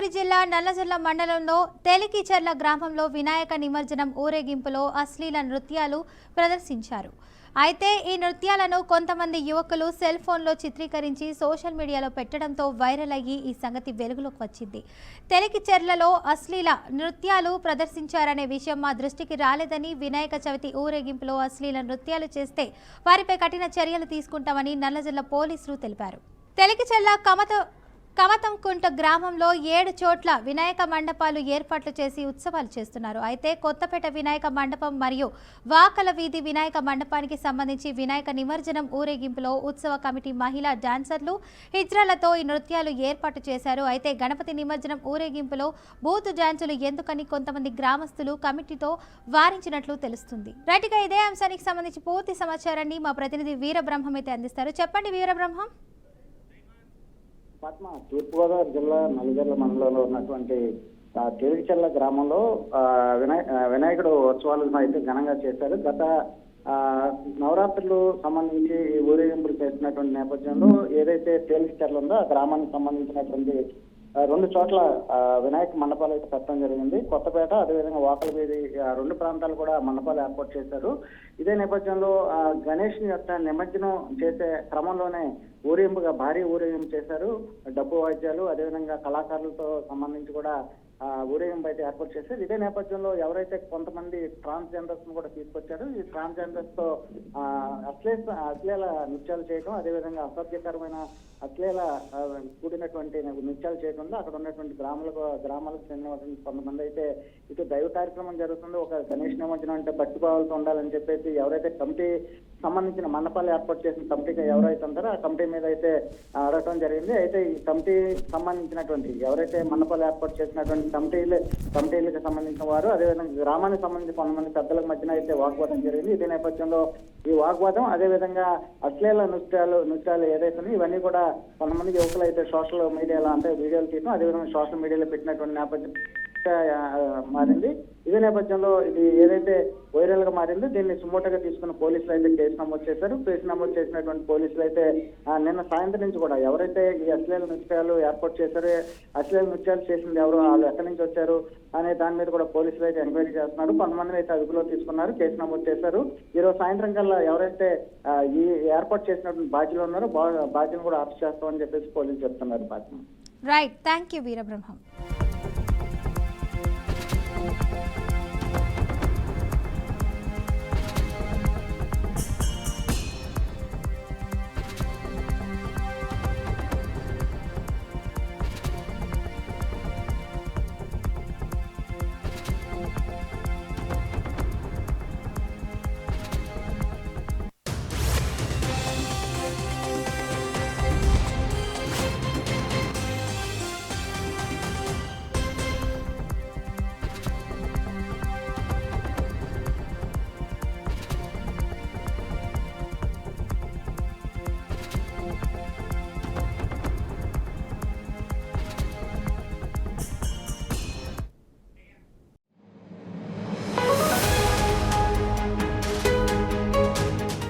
భువనగిరి జిల్లా నల్లజర్ల మండలంలో తెలికిచెర్ల గ్రామంలో వినాయక నిమజ్జనం ఊరేగింపులో అశ్లీల నృత్యాలు ప్రదర్శించారు. అయితే ఈ నృత్యాలను కొంతమంది యువకులు సెల్ ఫోన్లో చిత్రీకరించి సోషల్ మీడియాలో పెట్టడంతో వైరల్ అయ్యి ఈ సంగతి వెలుగులోకి వచ్చింది. తెలికిచెర్లలో అశ్లీల నృత్యాలు ప్రదర్శించారనే విషయం మా దృష్టికి రాలేదని, వినాయక చవితి ఊరేగింపులో అశ్లీల నృత్యాలు చేస్తే వారిపై కఠిన చర్యలు తీసుకుంటామని నల్లజర్ల పోలీసులు తెలిపారు. తెలికిచెర్ల కమతంకుంట గ్రామంలో 7 చోట్ల వినాయక మండపాలు ఏర్పాట్లు చేసి ఉత్సవాలు చేస్తున్నారు. అయితే కొత్తపేట వినాయక మండపం మరియు వాకల వీధి వినాయక మండపానికి సంబంధించి వినాయక నిమజ్జనం ఊరేగింపులో ఉత్సవ కమిటీ మహిళా డాన్సర్లు హిజ్రాలతో ఈ నృత్యాలు ఏర్పాటు చేశారు. అయితే గణపతి నిమజ్జనం ఊరేగింపులో బూత్ డాన్సులు ఎందుకని కొంతమంది గ్రామస్తులు కమిటీతో వారించినట్లు తెలుస్తుంది. రైట్గా ఇదే అంశానికి సంబంధించి పూర్తి సమాచారాన్ని మా ప్రతినిధి వీరబ్రహ్మం అయితే అందిస్తారు. చెప్పండి వీరబ్రహ్మం. పద్మ తూర్పుగోదావరి జిల్లా నల్లజర్ల మండలంలో ఉన్నటువంటి తెలికిచెర్ల గ్రామంలో వినాయకుడు ఉత్సవాలు అయితే ఘనంగా చేశారు. గత నవరాత్రులు సంబంధించి ఈ ఊరేగింపులు చేస్తున్నటువంటి నేపథ్యంలో ఏదైతే తెలికిచెర్ల ఉందో ఆ గ్రామానికి సంబంధించినటువంటి 2 చోట్ల వినాయక మండపాలు అయితే పెట్టడం జరిగింది. కొత్తపేట అదేవిధంగా వాకల వీధి 2 ప్రాంతాలు కూడా మండపాలు ఏర్పాటు చేశారు. ఇదే నేపథ్యంలో గణేష్ యొక్క నిమజ్జనం చేసే క్రమంలోనే ఊరేగింపుగా భారీ ఊరేగింపు చేశారు. డప్పు వాయిద్యాలు అదేవిధంగా కళాకారులతో సంబంధించి కూడా ఊరేగింపు అయితే ఏర్పాటు చేశారు. ఇదే నేపథ్యంలో ఎవరైతే కొంతమంది ట్రాన్స్జెండర్స్ కూడా తీసుకొచ్చారు, ఈ ట్రాన్స్జెండర్స్ తో అశ్లీల నృత్యాలు చేయడం, అదేవిధంగా అసభ్యకరమైన అశ్లీల కూడినటువంటి నృత్యాలు చేయకుండా అక్కడ ఉన్నటువంటి గ్రామాలకు చెందినటువంటి కొంతమంది అయితే ఇటు దైవ కార్యక్రమం జరుగుతుంది, ఒక గణేష్ నిమజ్జనం అంటే భక్తిభావాలతో ఉండాలని చెప్పేసి ఎవరైతే కమిటీ సంబంధించిన మండపాలు ఏర్పాటు చేసిన కమిటీగా ఎవరైతే ఉంటారో ఆ కమిటీ మీద అయితే అడగటం జరిగింది. అయితే ఈ కమిటీ సంబంధించినటువంటి ఎవరైతే మండపాలు ఏర్పాటు చేసినటువంటి కమిటీలకు సంబంధించిన వారు అదేవిధంగా గ్రామానికి సంబంధించి కొంతమంది పెద్దల మధ్యన అయితే వాగ్వాదం జరిగింది. ఇదే నేపథ్యంలో ఈ వాగ్వాదం అదేవిధంగా అశ్లీల నృత్యాలు ఏదైతే ఇవన్నీ కూడా కొంతమంది యువకులు అయితే సోషల్ మీడియాలో అంటే వీడియోలు తీయడం అదేవిధంగా సోషల్ మీడియాలో పెట్టినటువంటి నేపథ్యం మారింది. ఇదే నేపథ్యంలో ఇది ఏదైతే వైరల్ గా మారిందో దీన్ని సుమోటోగా తీసుకున్న పోలీసులు అయితే కేసు నమోదు చేశారు. కేసు నమోదు చేసినటువంటి పోలీసులు అయితే నిన్న సాయంత్రం నుంచి కూడా ఎవరైతే ఈ అశ్లీల నృత్యాలు ఏర్పాటు చేశారో అశ్లీల నృత్యాలు చేసింది ఎవరు, వాళ్ళు ఎక్కడి నుంచి వచ్చారు అనే దాని మీద కూడా పోలీసులు అయితే ఎంక్వైరీ చేస్తున్నారు. కొంతమంది అయితే అదుపులో తీసుకున్నారు, కేసు నమోదు చేశారు. ఈరోజు సాయంత్రం కల్లా ఎవరైతే ఈ ఏర్పాటు చేసినటువంటి బాధ్యులు ఉన్నారో బాధ్యులను కూడా అరెస్ట్ చేస్తామని చెప్పేసి పోలీసులు చెప్తున్నారు. Right, thank you Veerabrahmam.